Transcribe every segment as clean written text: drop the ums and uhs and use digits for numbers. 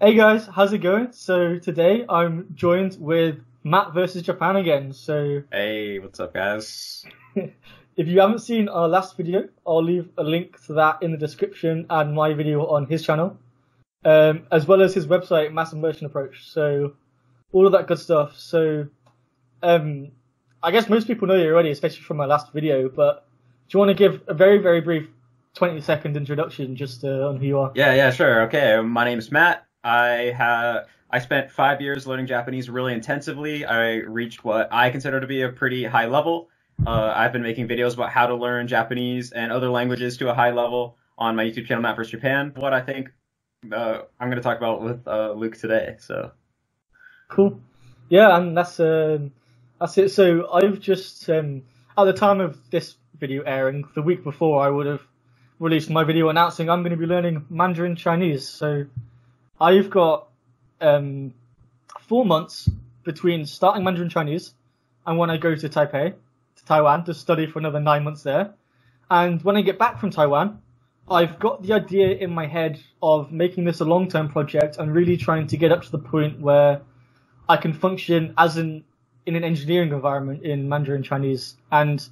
Hey guys, how's it going? So today I'm joined with Matt versus Japan again. So Hey, what's up, guys? if you haven't seen our last video, I'll leave a link to that in the description and my video on his channel, as well as his website, Mass Immersion Approach. So all of that good stuff. So um, I guess most people know you already, especially from my last video. But do you want to give a very, very brief 20-second introduction just on who you are? Yeah, sure. Okay, my name's Matt. I spent 5 years learning Japanese really intensively. I reached what I consider to be a pretty high level. I've been making videos about how to learn Japanese and other languages to a high level on my YouTube channel, Matt vs Japan. What I think I'm going to talk about with Luke today. So Cool. Yeah, and that's it. So I've just at the time of this video airing, the week before, I would have released my video announcing I'm going to be learning Mandarin Chinese. So I've got 4 months between starting Mandarin Chinese and when I go to Taipei, to Taiwan, to study for another 9 months there. And when I get back from Taiwan, I've got the idea in my head of making this a long-term project and really trying to get up to the point where I can function in an engineering environment in Mandarin Chinese. And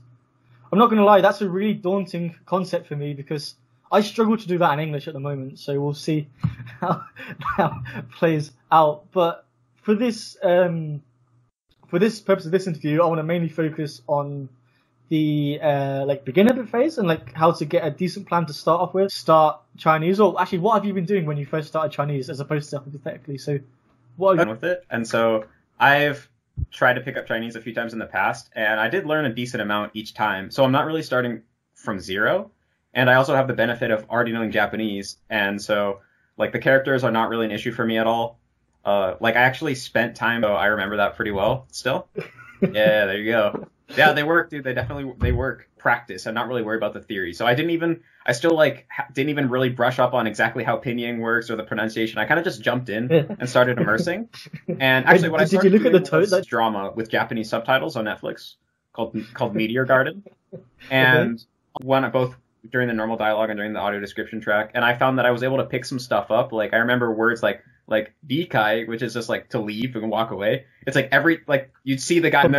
I'm not going to lie, that's a really daunting concept for me because I struggle to do that in English at the moment. So we'll see how it plays out. But for this purpose of this interview, I want to mainly focus on the beginner bit phase and like how to get a decent plan to start off with. Start Chinese, or actually, what have you been doing when you first started Chinese, as opposed to hypothetically? So, what have with it, and so I've tried to pick up Chinese a few times in the past, and I did learn a decent amount each time. So I'm not really starting from zero, and I also have the benefit of already knowing Japanese, and so like the characters are not really an issue for me at all. I actually spent time, so I remember that pretty well still. Yeah, there you go. Yeah, they work, dude. They work. Practice. I'm not really worried about the theory. So I still didn't even really brush up on exactly how pinyin works or the pronunciation. I kind of just jumped in and started immersing. And actually, what I did you started look at the doing was tone? drama with Japanese subtitles on Netflix called Meteor Garden. And one both during the normal dialogue and during the audio description track. And I found that I was able to pick some stuff up. Like I remember words like bikai, which is just like to leave and walk away. It's like you'd see the guy and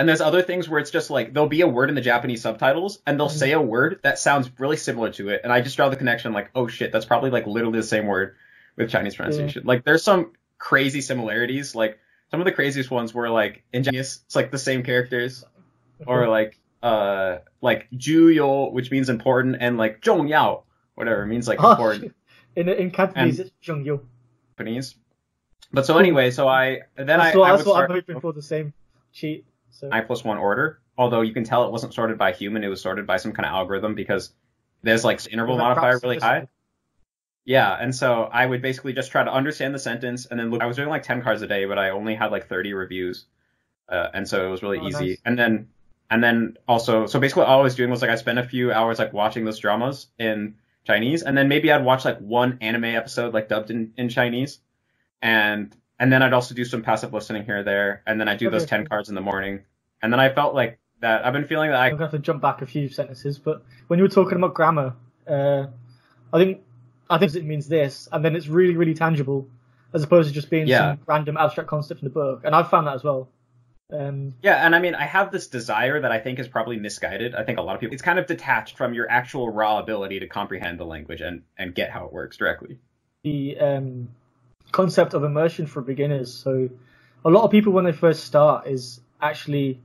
there's other things where it's just like there'll be a word in the Japanese subtitles and they'll say a word that sounds really similar to it, and I just draw the connection like, oh shit, that's probably like literally the same word with Chinese pronunciation. Like there's some crazy similarities. Like some of the craziest ones were like in Chinese, it's like the same characters, or like juyo, which means important, and like 重要, whatever, means like important. In Cantonese, it's 重要. Japanese. But so anyway, so that's what I'm hoping for, the same cheat. So 9+1 order, although you can tell it wasn't sorted by human, it was sorted by some kind of algorithm because there's like interval modifier really high. Yeah, and so I would basically just try to understand the sentence and then look. I was doing like 10 cards a day, but I only had like 30 reviews, and so it was really easy. Nice. And then also, so basically all I was doing was like I spent a few hours like watching those dramas in Chinese, and then maybe I'd watch like one anime episode like dubbed in Chinese, and then I'd also do some passive listening here or there, and then I'd do those 10 cards in the morning. And then I felt like that, I've been feeling that I'm going to have to jump back a few sentences, but when you were talking about grammar, I think it means this, and then it's really, really tangible, as opposed to just being some random abstract concept in the book. And I've found that as well. Yeah, and I mean, I have this desire that I think is probably misguided. I think a lot of people, it's kind of detached from your actual raw ability to comprehend the language and get how it works directly. The concept of immersion for beginners. So a lot of people when they first start is actually,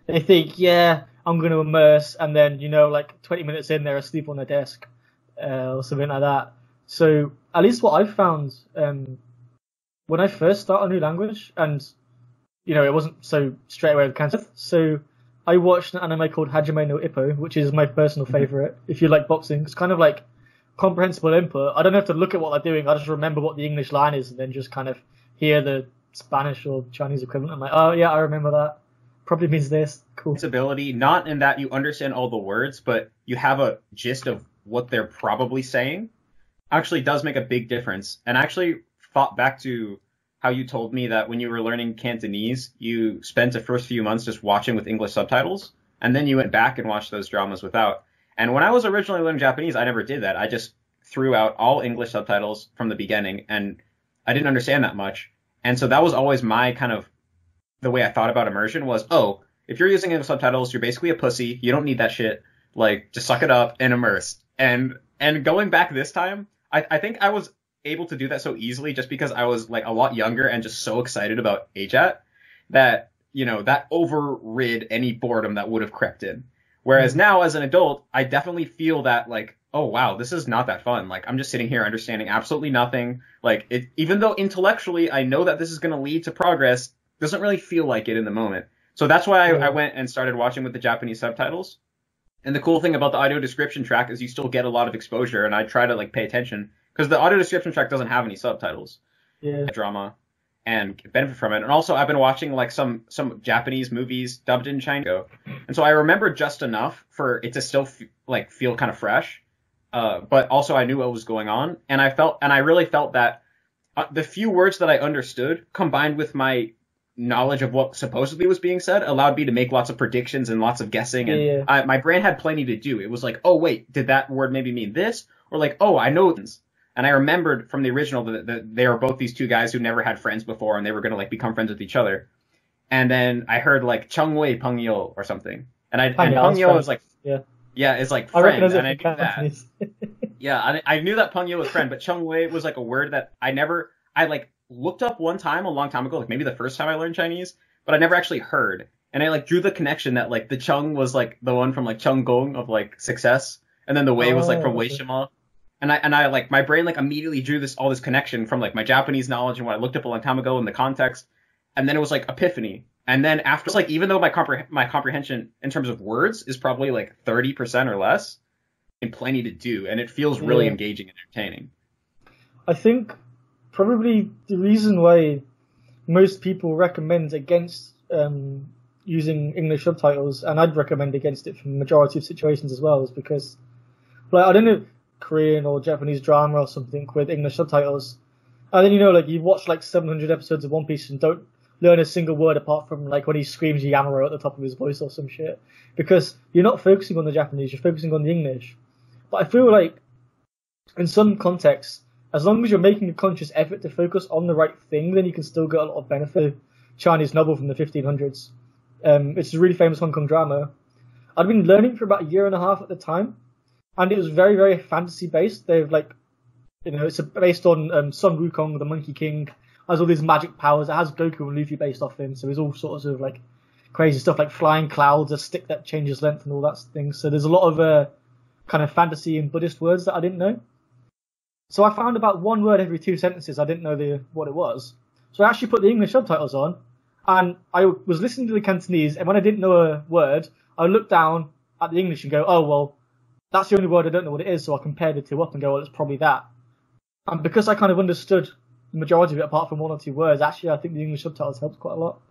they think, yeah, I'm going to immerse, and then, like 20 minutes in, they're asleep on their desk, or something like that. So at least what I've found, when I first start a new language, and, it wasn't so straight away with cancer. So I watched an anime called Hajime no Ippo, which is my personal favorite. If you like boxing, it's kind of like comprehensible input. I don't have to look at what they're doing. I just remember what the English line is and then just kind of hear the Spanish or Chinese equivalent. I'm like, oh yeah, I remember that. Probably means this. Cool. Its ability, not in that you understand all the words, but you have a gist of what they're probably saying, actually does make a big difference. And I actually thought back to how you told me that when you were learning Cantonese, you spent the first few months just watching with English subtitles, and then you went back and watched those dramas without. And when I was originally learning Japanese, I never did that. I just threw out all English subtitles from the beginning, and I didn't understand that much. And so that was always my kind of, the way I thought about immersion was, oh, if you're using English subtitles, you're basically a pussy. You don't need that shit. Like, just suck it up and immerse. And going back this time, I think I was able to do that so easily just because I was like a lot younger and just so excited about AJAT that, you know, that overrid any boredom that would have crept in. Whereas now as an adult, I definitely feel that like, oh wow, this is not that fun. Like, I'm just sitting here understanding absolutely nothing. Like, even though intellectually I know that this is going to lead to progress, doesn't really feel like it in the moment. So that's why I went and started watching with the Japanese subtitles. And the cool thing about the audio description track is you still get a lot of exposure, and I try to like pay attention because the audio description track doesn't have any subtitles. Yeah. Drama and benefit from it. And also I've been watching like some Japanese movies dubbed in Chinese. And so I remember just enough for it to still feel kind of fresh. But also I knew what was going on, and I really felt that the few words that I understood combined with my knowledge of what supposedly was being said allowed me to make lots of predictions and lots of guessing. And my brain had plenty to do. It was like, oh wait, did that word maybe mean this? Or like, oh, I know this. And I remembered from the original that they were both these two guys who never had friends before, and they were going to like become friends with each other. And then I heard like Chengwei Pengyo or something. And Pengyo is like, is like friend. And I knew that. Yeah, I knew that Pengyo was friend, but Chengwei was like a word that I like looked up one time a long time ago, like maybe the first time I learned Chinese, but I never actually heard. And I like drew the connection that like the Cheng was like the one from like Chenggong of like success, and then the Wei was like from Wei Shima. And I like my brain like immediately drew all this connection from like my Japanese knowledge and what I looked up a long time ago in the context. And then it was like epiphany. And then after, like, even though my comprehension in terms of words is probably like 30% or less, and plenty to do, and it feels really engaging and entertaining. I think probably the reason why most people recommend against using English subtitles, and I'd recommend against it for the majority of situations as well, is because, like, I don't know, Korean or Japanese drama or something with English subtitles, and then, you know, like, you watch like 700 episodes of One Piece and don't learn a single word apart from like when he screams Yamaro at the top of his voice or some shit, because you're not focusing on the Japanese, you're focusing on the English. But I feel like in some contexts, as long as you're making a conscious effort to focus on the right thing, then you can still get a lot of benefit. Chinese novel from the 1500s. It's a really famous Hong Kong drama. I'd been learning for about a year and a half at the time, and it was very, very fantasy based. They've like, you know, it's based on Sun Wukong, the Monkey King. Has all these magic powers. It has Goku and Luffy based off him, so it's all sorts of like crazy stuff, like flying clouds, a stick that changes length, and all that thing. So there's a lot of kind of fantasy and Buddhist words that I didn't know. So I found about one word every 2 sentences. I didn't know what it was. So I actually put the English subtitles on, and I was listening to the Cantonese, and when I didn't know a word, I would look down at the English and go, oh, well, that's the only word I don't know what it is, so I compared the two up and go, well, it's probably that. And because I kind of understood the majority of it, apart from one or two words, actually, I think the English subtitles helped quite a lot.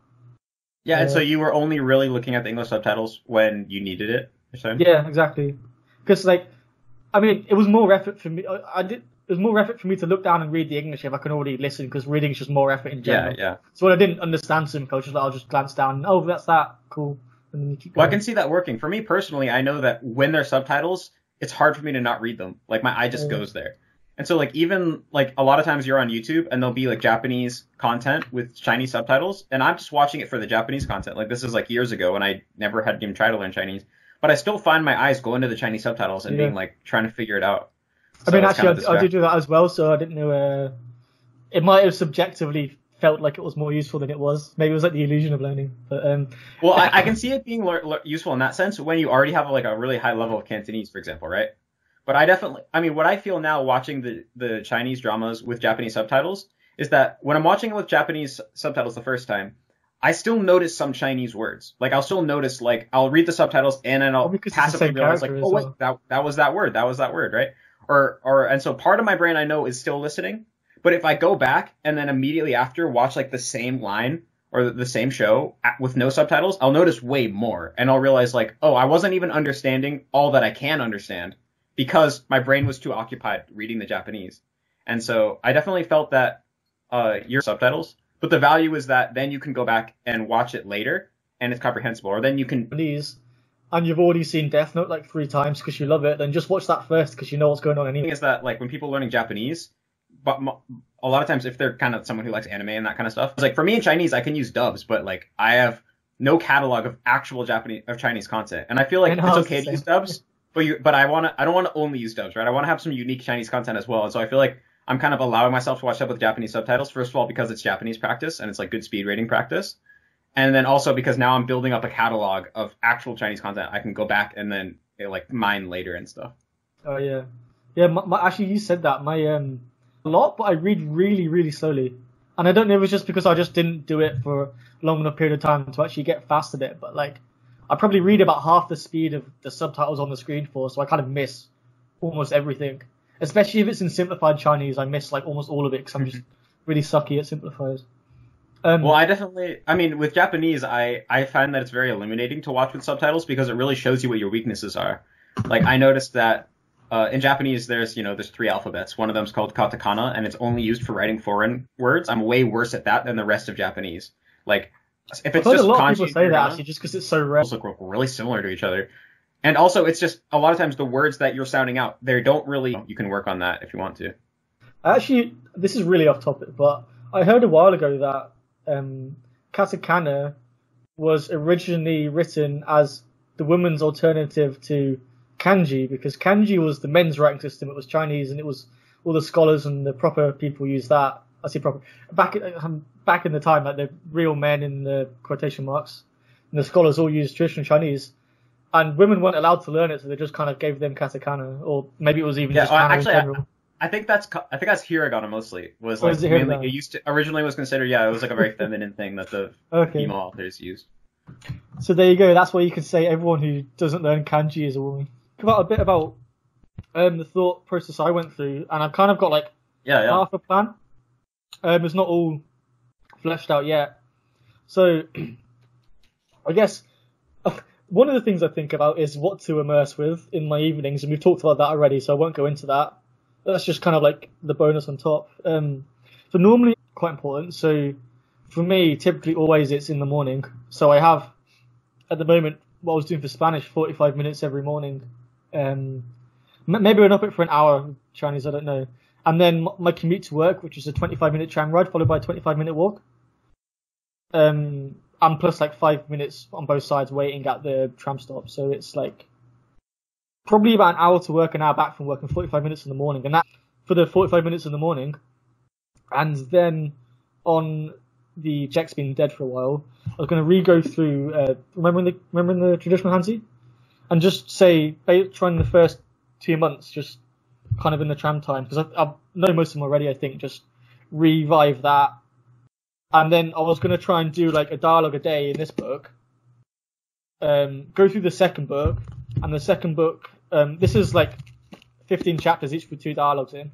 Yeah, and so you were only really looking at the English subtitles when you needed it, you're saying? Yeah, exactly. Because, like, I mean, it was more effort for me. It was more effort for me to look down and read the English if I can already listen, because reading is just more effort in general. Yeah. So when I didn't understand something, I'll just glance down and, oh, that's that, cool. And then you keep going. Well, I can see that working. For me personally, I know that when they're subtitles, it's hard for me to not read them. Like, my eye just goes there. And so, like, even, like, a lot of times you're on YouTube and there'll be, like, Japanese content with Chinese subtitles, and I'm just watching it for the Japanese content. Like, this is, like, years ago when I never had even tried to learn Chinese. But I still find my eyes going to the Chinese subtitles and being, like, trying to figure it out. So I mean, actually, I did do that as well, so I didn't know... it might have subjectively felt like it was more useful than it was. Maybe it was, like, the illusion of learning. But well, I can see it being useful in that sense when you already have, like, a really high level of Cantonese, for example, right? But what I feel now watching the Chinese dramas with Japanese subtitles is that when I'm watching it with Japanese subtitles the first time, I still notice some Chinese words. Like, I'll still notice, like, I'll read the subtitles and then I'll passively realize, like, oh, wait, that was that word, right? And so part of my brain I know is still listening, but if I go back and then immediately after watch, like, the same line or the same show with no subtitles, I'll notice way more, and I'll realize, like, oh, I wasn't even understanding all that I can understand, because my brain was too occupied reading the Japanese. And so I definitely felt that your subtitles, but the value is that then you can go back and watch it later and it's comprehensible, or then you can... and you've already seen Death Note like 3 times because you love it, then just watch that first because you know what's going on The anyway. thing is that like when people are learning Japanese, but a lot of times if they're kind of someone who likes anime and that kind of stuff, it's like for me in Chinese I can use dubs, but like I have no catalog of actual Chinese content, and I feel like it's okay to use dubs, but I don't want to only use dubs, right? I want to have some unique Chinese content as well, and so I feel like I'm kind of allowing myself to watch stuff with Japanese subtitles. First of all, because it's Japanese practice and it's like good speed rating practice, and then also because now I'm building up a catalog of actual Chinese content I can go back and then like mine later and stuff. Oh yeah, yeah. Actually, you said that a lot, but I read really, really slowly, and I don't know if it's just because I just didn't do it for a long enough period of time to actually get fast at it. But like, I probably read about half the speed of the subtitles on the screen so I kind of miss almost everything. Especially if it's in simplified Chinese, I miss like almost all of it because I'm just really sucky at simplifiers. Well, I mean, with Japanese, I find that it's very illuminating to watch with subtitles because it really shows you what your weaknesses are. Like, I noticed that in Japanese, there's 3 alphabets. One of them's called katakana, and it's only used for writing foreign words. I'm way worse at that than the rest of Japanese. Like, if it's just a lot kanji, of people say that actually, just because it's so rare. Look really similar to each other. And also, it's just a lot of times the words that you're sounding out, they don't really. You can work on that if you want to. Actually, this is really off topic, but I heard a while ago that katakana was originally written as the women's alternative to kanji, because kanji was the men's writing system. It was Chinese, and it was all the scholars and the proper people used that. I say proper back in the time, like the real men in the quotation marks, and the scholars all used traditional Chinese. And women weren't allowed to learn it, so they just kind of gave them katakana, or maybe it was even just kana in general. I think that's hiragana mostly. Was like mainly, it originally was considered, it was like a very feminine thing that the female authors used. So there you go. That's why you can say everyone who doesn't learn kanji is a woman. About a bit about the thought process I went through, and I've kind of got like half a plan. It's not all fleshed out yet. So I guess one of the things I think about is what to immerse with in my evenings, and we've talked about that already, so I won't go into that. That's just kind of like the bonus on top. So normally quite important. So for me, typically always it's in the morning. So I have, at the moment, what I was doing for Spanish, 45 minutes every morning. Maybe I'll up it for an hour Chinese, I don't know. And then my commute to work, which is a 25-minute tram ride followed by a 25-minute walk. And plus like 5 minutes on both sides waiting at the tram stop. So it's like probably about an hour to work, an hour back from work, and 45 minutes in the morning. And that for the 45 minutes in the morning. And then on the Jack's been dead for a while, I was going to re-go through, remembering the traditional Hanzi? And just say, trying the first 2 months, just kind of in the tram time, because I know most of them already, I think, just revive that. And then I was going to try and do like a dialogue a day in this book, go through the second book, and the second book, this is like 15 chapters, each with 2 dialogues in.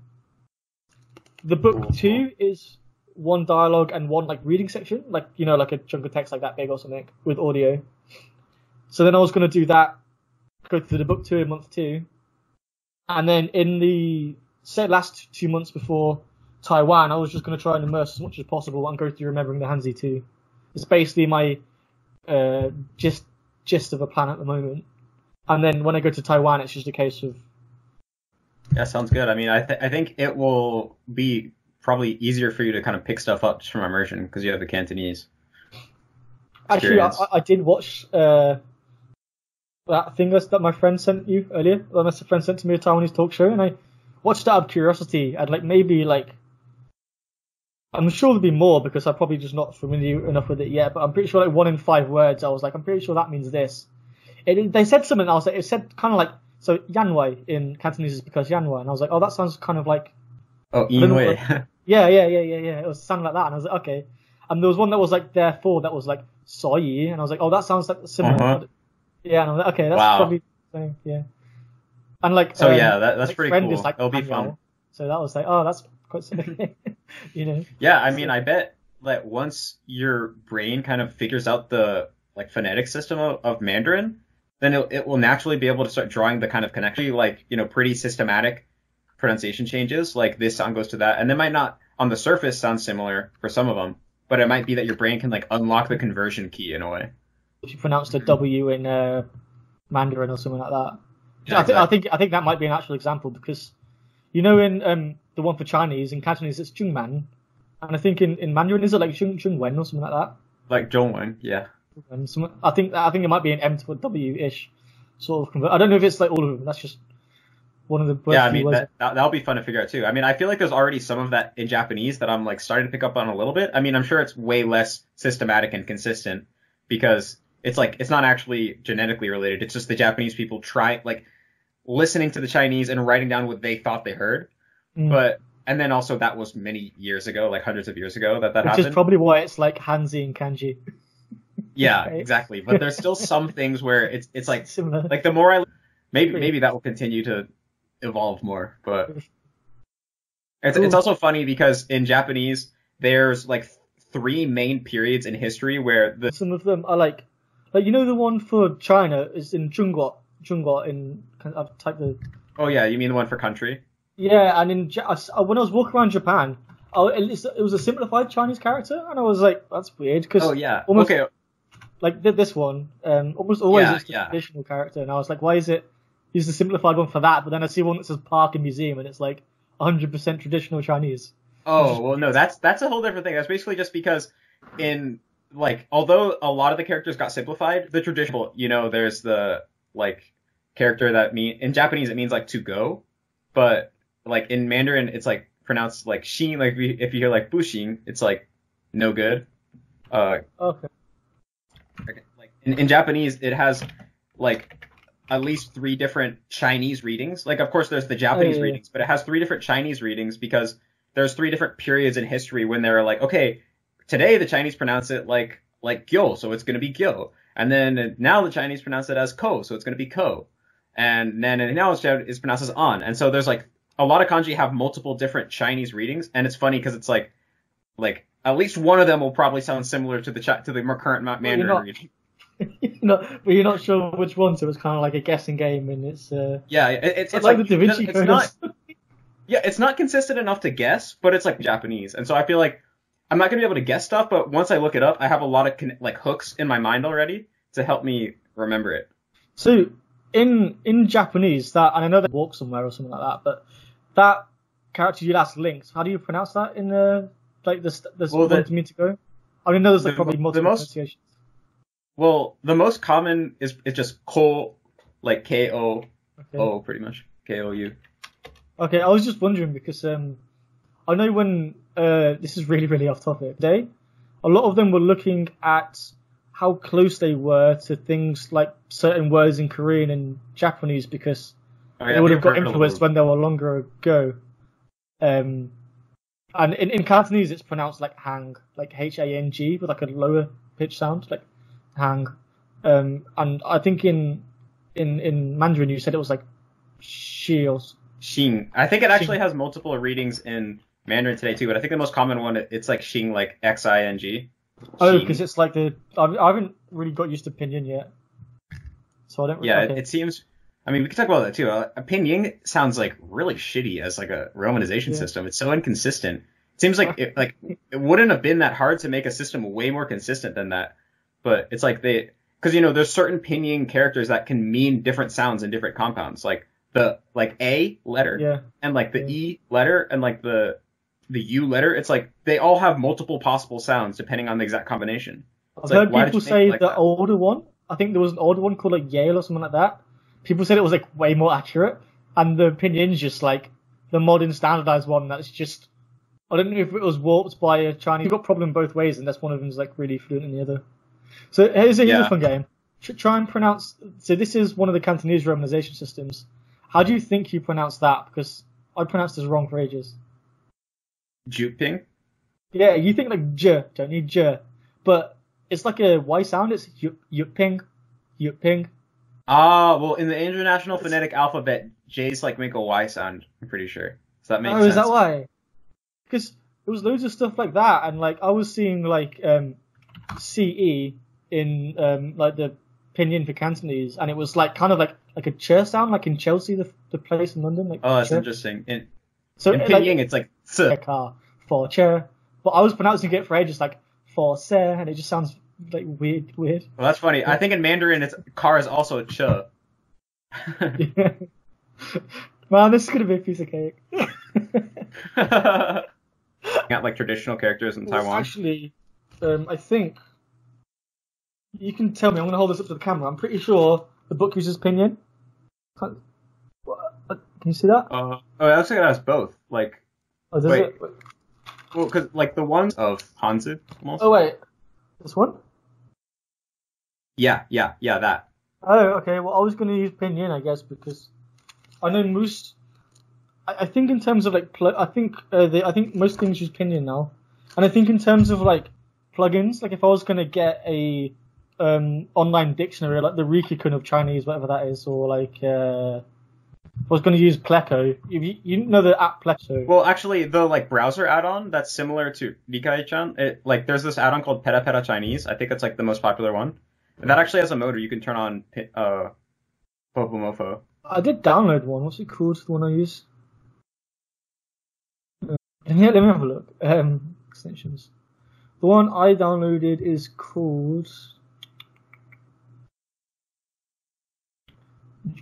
The book 2 is 1 dialogue and 1 like reading section, like, like a chunk of text like that big or something with audio. So then I was going to do that, go through the book 2 in month 2. And then in the last 2 months before Taiwan, I was just going to try and immerse as much as possible and go through remembering the Hanzi too. It's basically my gist of a plan at the moment. And then when I go to Taiwan, it's just a case of... Yeah, sounds good. I mean, I think it will be probably easier for you to kind of pick stuff up just from immersion because you have the Cantonese experience. Actually, I did watch that thing that my friend sent you earlier. That my friend sent to me, a Taiwanese talk show, and I watched that out of curiosity. I'd I'm sure there'll be more because I'm probably just not familiar enough with it yet, but I'm pretty sure like 1 in 5 words, I was like, I'm pretty sure that means this. They said something, I was like, it said kind of like, so Yanwei in Cantonese is because Yanwei, and I was like, oh, that sounds kind of like... Oh, Yinwei. Yeah. It was sounding like that, and I was like, okay. And there was one that was like, therefore, that was like, soyi, and I was like, oh, that sounds like similar. Uh-huh. Yeah, and I was like, okay, that's probably the same, yeah. And like... So that's pretty cool. Like, it'll be fun. So that was like, oh, that's quite similar. Yeah, I mean, I bet that once your brain kind of figures out the like phonetic system of Mandarin, then it will naturally be able to start drawing the kind of connection, like, pretty systematic pronunciation changes, like this sound goes to that, and they might not on the surface sound similar for some of them, but it might be that your brain can like unlock the conversion key in a way. If you pronounce the W in Mandarin or something like that. Yeah, exactly. I think that might be an actual example because, you know, in the one for Chinese, in Cantonese it's Zhongman, and I think in Mandarin is it like Zhongwen or something like that. Like Zhongwen, yeah. And I think it might be an M to a W ish sort of convert. I don't know if it's like all of them. That's just one of the Yeah, I mean that'll be fun to figure out too. I mean, I feel like there's already some of that in Japanese that I'm like starting to pick up on a little bit. I mean, I'm sure it's way less systematic and consistent because it's like it's not actually genetically related. It's just the Japanese people listening to the Chinese and writing down what they thought they heard. And then also that was many years ago, like hundreds of years ago that happened. Which is probably why it's like Hanzi and Kanji. Yeah, exactly. But there's still some things where it's like similar. Like the more maybe that will continue to evolve more, but it's also funny because in Japanese there's like 3 main periods in history where some of them are like you know the one for China is in Zhongguo in I've typed the. Oh yeah, you mean the one for country? Yeah, and when I was walking around Japan, it was a simplified Chinese character, and I was like, that's weird because okay. Like this one, almost always it's the traditional character, and I was like, why is it use the simplified one for that? But then I see one that says park and museum, and it's like 100% traditional Chinese. Oh well, no, that's a whole different thing. That's basically just because in like although a lot of the characters got simplified, the traditional, you know, there's the like character that in Japanese it means like to go, but like in Mandarin it's like pronounced like shin. Like if you hear like bushin, it's like no good. Okay. Like in Japanese, it has like at least 3 different Chinese readings. Like, of course, there's the Japanese readings, but it has 3 different Chinese readings because there's 3 different periods in history when they're like, okay, today the Chinese pronounce it like gyo, so it's going to be gyo, and then now the Chinese pronounce it as ko, so it's going to be ko, and then now it's pronounced as on, and so there's like a lot of kanji have multiple different Chinese readings, and it's funny because it's like at least one of them will probably sound similar to the current Mandarin reading. But you're not sure which one, so it's kind of like a guessing game, and it's it's like the Da Vinci Code. It's not consistent enough to guess, but it's like Japanese, and so I feel like I'm not gonna be able to guess stuff, but once I look it up, I have a lot of like hooks in my mind already to help me remember it. So in Japanese, and I know they walk somewhere or something like that, but that character you last linked, how do you pronounce that in like this one to me to go? I mean, there's like probably multiple pronunciations. Well, the most common is just ko, like K-O, O pretty much. K-O-U. Okay, I was just wondering because I know when this is really, really off topic today, a lot of them were looking at how close they were to things like certain words in Korean and Japanese because they would have got influenced when they were longer ago. And in Cantonese it's pronounced like hang, like H-A-N-G with like a lower pitch sound, like hang. And I think in Mandarin you said it was like shi or Xing. I think it actually has multiple readings in Mandarin today too, but I think the most common one it's like Xing, like X-I-N-G. Oh, because it's like I haven't really got used to pinyin yet, so I don't. Yeah, okay. It seems. I mean, we can talk about that too. Pinyin sounds like really shitty as like a romanization system. It's so inconsistent. It seems like it wouldn't have been that hard to make a system way more consistent than that. But it's like because there's certain pinyin characters that can mean different sounds in different compounds, like the A letter and like the E letter and like the U letter. It's like they all have multiple possible sounds depending on the exact combination. I've heard people say the older one. I think there was an older one called like Yale or something like that. People said it was like way more accurate, and the pinyin's just like the modern standardized one that's just. I don't know if it was warped by a Chinese. You've got problem both ways, and that's one of them's like really fluent in the other. So here's a fun game. Try and pronounce. So this is one of the Cantonese romanization systems. How do you think you pronounce that? Because I pronounced this wrong for ages. Juping? Yeah, you think like J, don't you? J. But it's like a Y sound, it's Yuping. Yuping. Ah, well, in the International Phonetic Alphabet, J's like make a Y sound, I'm pretty sure. So that makes sense. Oh, is that why? Because there was loads of stuff like that, and like I was seeing like CE in like the pinyin for Cantonese, and it was like kind of like a ch sound, like in Chelsea, the place in London. Like oh, that's interesting. In pinyin, it's like car for chair, but I was pronouncing it for ages like for se, and it just sounds like weird. Well, that's funny. I think in Mandarin, car is also ch. Yeah. Man, this is gonna be a piece of cake. Got like traditional characters in Taiwan. Actually, I think you can tell me. I'm gonna hold this up to the camera. I'm pretty sure the book uses pinyin. Can you see that? Oh, it looks like it has both. Like, Oh, does wait. it? Wait. Well, because like the ones of Hanzi almost. Oh wait, this one? Yeah, that. Oh, okay. Well, I was gonna use pinyin, I guess, because I know most. I think in terms of like, I think most things use pinyin now, and I think in terms of like plugins, like if I was gonna get a online dictionary like the Rikikun of Chinese, whatever that is, or like I was gonna use Pleco. You know the app Pleco. Well, actually, the like browser add-on that's similar to Nikai-chan, there's this add-on called Peta Peta Chinese. I think it's like the most popular one. And that actually has a mode where you can turn on Bopomofo. I did download one. What's it called? The one I use. Let me have a look. Extensions. The one I downloaded is called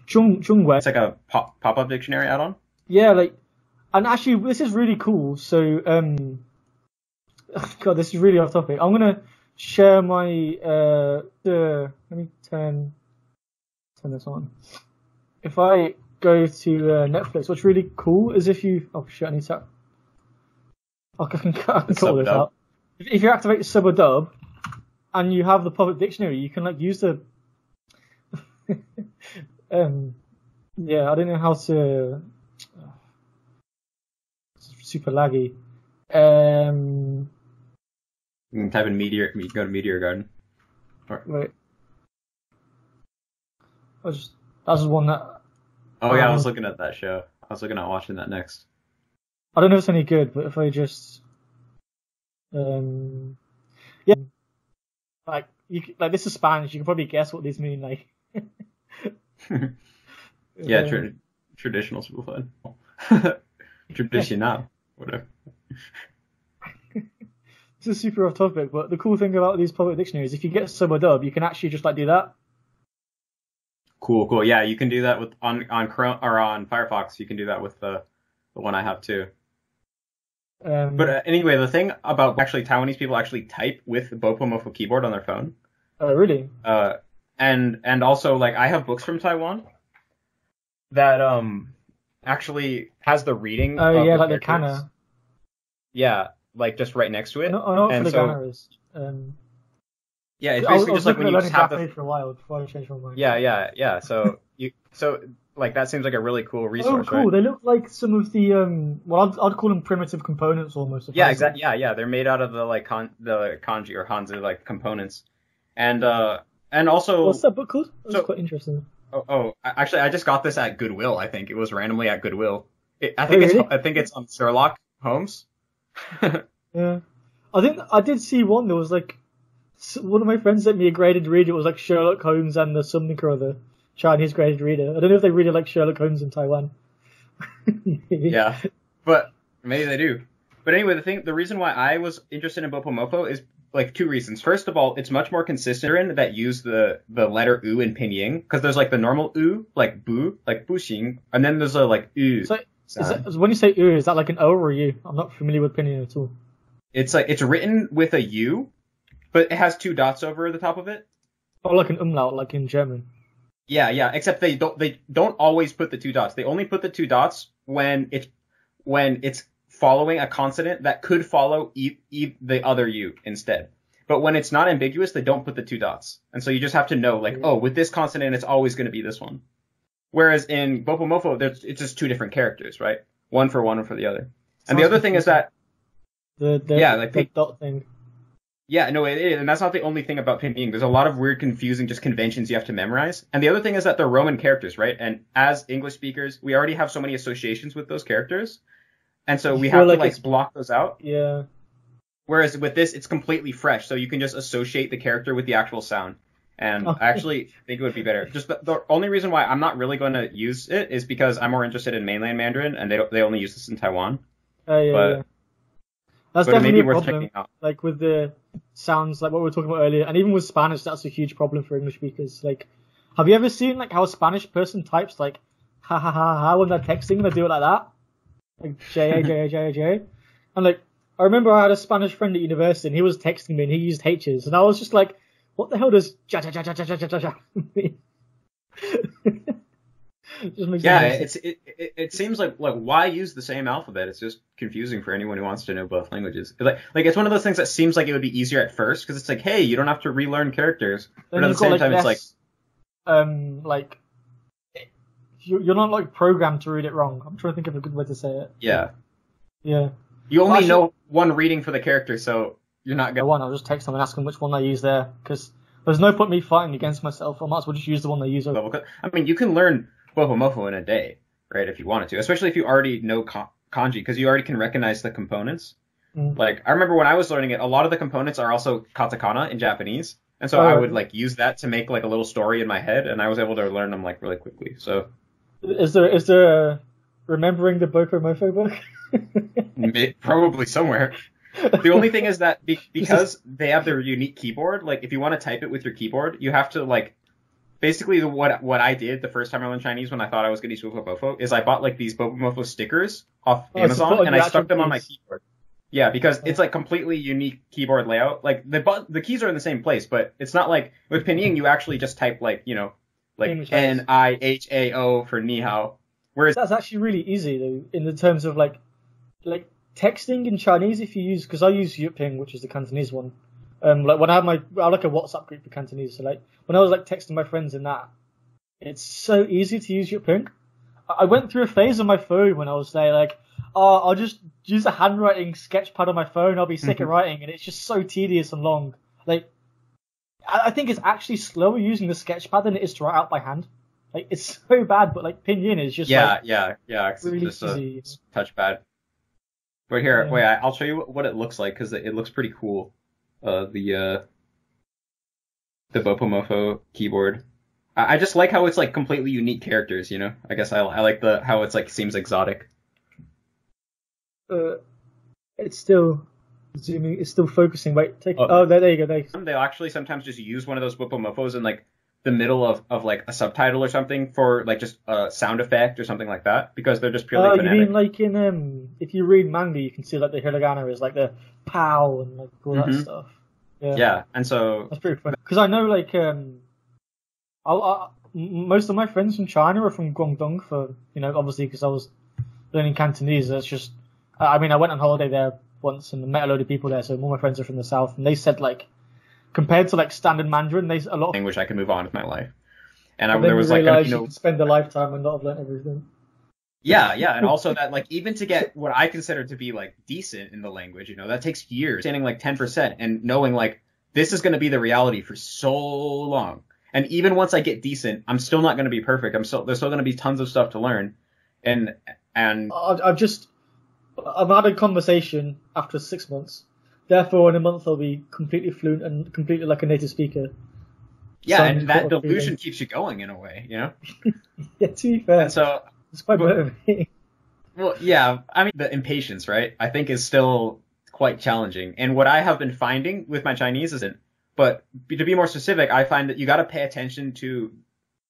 Zhongwei. It's like a pop-up dictionary add-on. Yeah, like, and actually, this is really cool. So, God, this is really off topic. I'm gonna share my let me turn this on. If I go to Netflix, what's really cool is if you I need to. I can cut all this out. If you activate sub or dub and you have the public dictionary, you can like use the yeah, I don't know how to. It's super laggy. You can type in Meteor. You can go to Meteor Garden. Wait. That's just one that. Oh yeah, I was looking at that show. I was looking at watching that next. I don't know if it's any good, but if I just, yeah, like this is Spanish. You can probably guess what these mean. Like, yeah, traditional super fun. Traditional, whatever. This is super off topic, but the cool thing about these public dictionaries, if you get sub or dub, you can actually just like do that. Cool. Yeah, you can do that with on Chrome or on Firefox. You can do that with the one I have too. But anyway, the thing about actually Taiwanese people actually type with the Bopomofo keyboard on their phone. Oh, really? And also like I have books from Taiwan that actually has the reading. Oh yeah, the like the Kana. Yeah, like just right next to it. I know what the Kana is. Yeah, it's basically just like when you just have Japanese for a while before I changed my mind. Yeah. So like that seems like a really cool resource. Oh, cool! Right? They look like some of the I'd call them primitive components almost. Yeah, exactly. Yeah. They're made out of the like the kanji or hanzi like components, and also. What's that book called? That's quite interesting. Actually, I just got this at Goodwill. I think it was randomly at Goodwill. I think it's on Sherlock Holmes. Yeah, I think I did see one. There was like one of my friends sent me a graded reader. It was like Sherlock Holmes and the something or other Chinese graded reader. I don't know if they really like Sherlock Holmes in Taiwan. Yeah, but maybe they do. But anyway, the reason why I was interested in Bopomofo is like two reasons. First of all, it's much more consistent that use the letter U in pinyin, because there's like the normal U, like bu, like buxing, and then there's a like U. So, when you say U, is that like an O or a U? I'm not familiar with pinyin at all. It's like it's written with a U, but it has two dots over the top of it. Or like an umlaut, like in German. Yeah. Except they don't always put the two dots. They only put the two dots when it's following a consonant that could follow the other U instead. But when it's not ambiguous, they don't put the two dots. And so you just have to know, like, with this consonant, it's always going to be this one. Whereas in Bopomofo, it's just two different characters, right? One for the other. And the other thing is that the dot thing. Yeah, no, it is, and that's not the only thing about pinyin. There's a lot of weird, confusing, just conventions you have to memorize. And the other thing is that they're Roman characters, right? And as English speakers, we already have so many associations with those characters, and so we have to block those out. Yeah. Whereas with this, it's completely fresh, so you can just associate the character with the actual sound. And I actually think it would be better. Just the only reason why I'm not really going to use it is because I'm more interested in mainland Mandarin, and they only use this in Taiwan. Yeah. That's definitely a problem. Like with the sounds, like what we were talking about earlier, and even with Spanish, that's a huge problem for English speakers. Like Have you ever seen like how a Spanish person types like ha ha ha ha when they're texting and they do it like that? Like J A J A J A J. And like I remember I had a Spanish friend at university and he was texting me and he used H's and I was just like, what the hell does ja ja ja ja ja ja ja ja mean? Yeah, it seems like why use the same alphabet? It's just confusing for anyone who wants to know both languages. Like it's one of those things that seems like it would be easier at first because it's like, hey, you don't have to relearn characters. But at the same time, it's like you're not like programmed to read it wrong. I'm trying to think of a good way to say it. Yeah. Yeah. You only know one reading for the character, so you're not gonna. I'll just text them and ask them which one they use there because there's no point me fighting against myself. I might as well just use the one they use. I mean, you can learn Bopomofo in a day, right? If you wanted to, especially if you already know kanji, because you already can recognize the components. Like I remember when I was learning it, a lot of the components are also katakana in Japanese, and so I would like use that to make like a little story in my head, and I was able to learn them like really quickly. So, is there a remembering the Bopomofo book? Probably somewhere. The only thing is that because they have their unique keyboard, like if you want to type it with your keyboard, you have to like. Basically, what I did the first time I learned Chinese when I thought I was going to use Bopomofo is I bought like these Bopomofo stickers off Amazon and I stuck them on my keyboard. Yeah, because it's like completely unique keyboard layout. Like the keys are in the same place, but it's not like with pinyin you actually just type like like NIHAO for ni hao. Whereas that's actually really easy though in the terms of like texting in Chinese if you use because I use Yuping, which is the Cantonese one. Like when I have I have like a WhatsApp group for Cantonese, so like when I was like texting my friends in that, it's so easy to use Yuping. I went through a phase on my phone when I was there, like, I'll just use a handwriting sketch pad on my phone. I'll be sick of writing, and it's just so tedious and long. Like, I think it's actually slower using the sketch pad than it is to write out by hand. Like, it's so bad, but like pinyin is just yeah, it's really just easy. Touch bad. But here, wait, I'll show you what it looks like because it looks pretty cool. The Bopomofo keyboard. I just like how it's like completely unique characters, you know? I guess I like how it's like seems exotic. It's still zooming, it's still focusing. Wait, there you go. They'll actually sometimes just use one of those Bopomofos in like the middle of like a subtitle or something for like just a sound effect or something like that because they're just purely phonetic. You mean like in if you read manga you can see like the hiragana is like the pow and like all that stuff. Yeah, and so that's pretty funny because I know like most of my friends from China are from Guangdong for obviously because I was learning Cantonese. That's just I mean I went on holiday there once and met a load of people there, so all my friends are from the south and they said like compared to like standard Mandarin, there's a lot of language I can move on with my life. And there was like you can spend a lifetime and not have learned everything. Yeah, and also that like even to get what I consider to be like decent in the language, that takes years. Standing like 10% and knowing like this is going to be the reality for so long. And even once I get decent, I'm still not going to be perfect. there's still going to be tons of stuff to learn. And I've had a conversation after 6 months. Therefore, in a month, I'll be completely fluent and completely like a native speaker. Yeah, and that delusion keeps you going in a way, Yeah, to be fair. And so it's quite motivating. Well, yeah, I mean, the impatience, right, I think is still quite challenging. And what I have been finding with my Chinese isn't. But to be more specific, I find that you got to pay attention to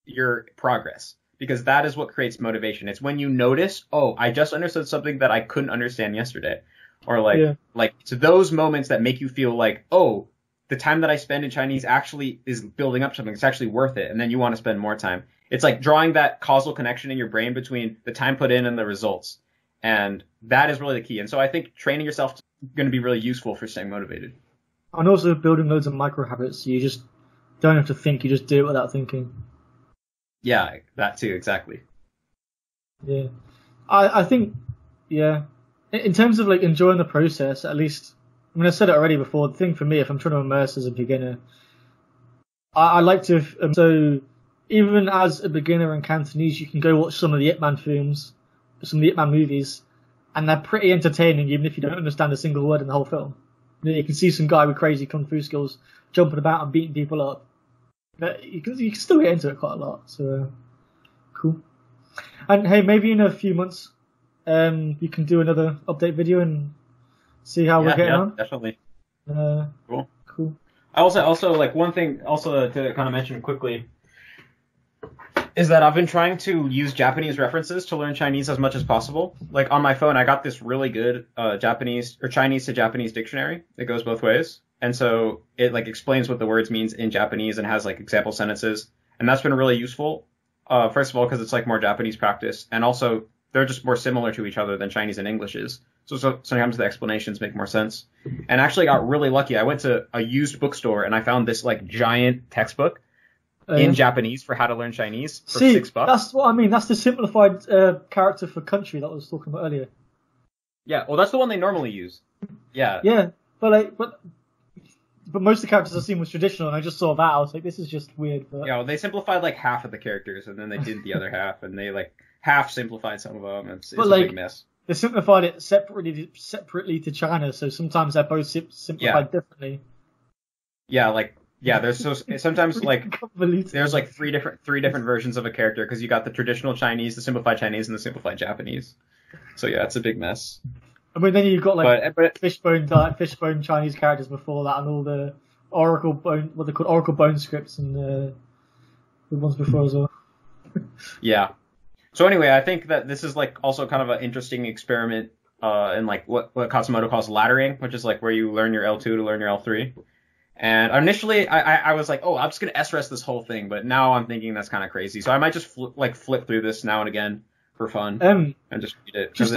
your progress because that is what creates motivation. It's when you notice, oh, I just understood something that I couldn't understand yesterday. Or like it's those moments that make you feel like, oh, the time that I spend in Chinese actually is building up something. It's actually worth it. And then you want to spend more time. It's like drawing that causal connection in your brain between the time put in and the results. And that is really the key. And so I think training yourself is going to be really useful for staying motivated. And also building loads of micro habits. So you just don't have to think. You just do it without thinking. Yeah, that too. Exactly. Yeah. I think, yeah. In terms of like enjoying the process, at least, I mean, I said it already before, the thing for me, if I'm trying to immerse as a beginner, I like to, so even as a beginner in Cantonese, you can go watch some of the Ip Man films, some of the Ip Man movies, and they're pretty entertaining even if you don't understand a single word in the whole film. You can see some guy with crazy kung fu skills jumping about and beating people up. But you can still get into it quite a lot, so cool. And hey, maybe in a few months, you can do another update video and see how we're getting on. Definitely. Cool. I also like one thing also to kind of mention quickly. is that I've been trying to use Japanese references to learn Chinese as much as possible. Like on my phone, I got this really good Japanese or Chinese to Japanese dictionary. It goes both ways. And so it like explains what the words means in Japanese and has like example sentences. And that's been really useful. First of all, because it's like more Japanese practice. And also they're just more similar to each other than Chinese and English is. So sometimes the explanations make more sense. And I actually got really lucky. I went to a used bookstore and I found this like giant textbook in Japanese for how to learn Chinese for $6. That's what I mean. That's the simplified character for country that I was talking about earlier. Yeah, well, that's the one they normally use. Yeah. Yeah, but most of the characters I've seen was traditional, and I just saw that. I was like, this is just weird. But... Yeah, well, they simplified like half of the characters, and then they did the other half, and they like half simplified some of them. It's a big mess. They simplified it separately to China, so sometimes they're both simplified differently. Yeah, there's sometimes like there's like three different versions of a character because you got the traditional Chinese, the simplified Chinese, and the simplified Japanese. So yeah, it's a big mess. I mean, then you've got like fishbone Chinese characters before that, and all the Oracle bone scripts, and the ones before as well. Yeah. So anyway, I think that this is like also kind of an interesting experiment in like what Katsumoto calls laddering, which is like where you learn your L2 to learn your L3. And initially, I was like, oh, I'm just going to S-RES this whole thing. But now I'm thinking that's kind of crazy. So I might just flip through this now and again for fun and just read it. Just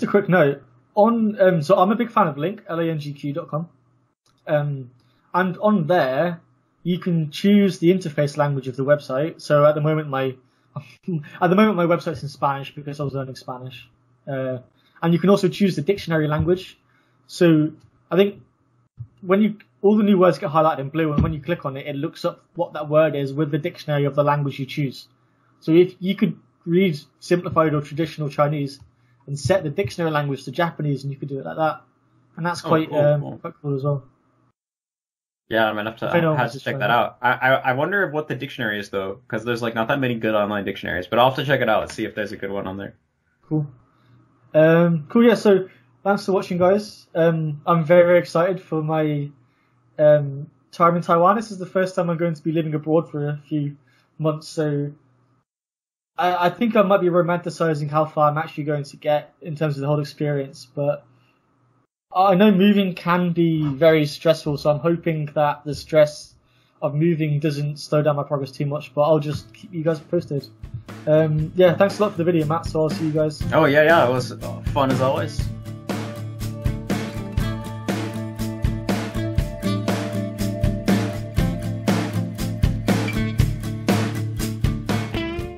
a quick note. So I'm a big fan of Link, langq.com. And on there, you can choose the interface language of the website. So at the moment, my website's in Spanish because I was learning Spanish. And you can also choose the dictionary language. So I think all the new words get highlighted in blue, and when you click on it, it looks up what that word is with the dictionary of the language you choose. So if you could read simplified or traditional Chinese and set the dictionary language to Japanese, and you could do it like that, and that's quite cool as well. Yeah, I'm gonna have to check that out. I wonder what the dictionary is though, because there's like not that many good online dictionaries, but I'll have to check it out and see if there's a good one on there. Cool. Yeah. So. Thanks for watching, guys. I'm very, very excited for my time in Taiwan. This is the first time I'm going to be living abroad for a few months, so I think I might be romanticizing how far I'm actually going to get in terms of the whole experience, but I know moving can be very stressful, so I'm hoping that the stress of moving doesn't slow down my progress too much, but I'll just keep you guys posted. Thanks a lot for the video, Matt, so I'll see you guys. Oh, yeah, it was fun as always.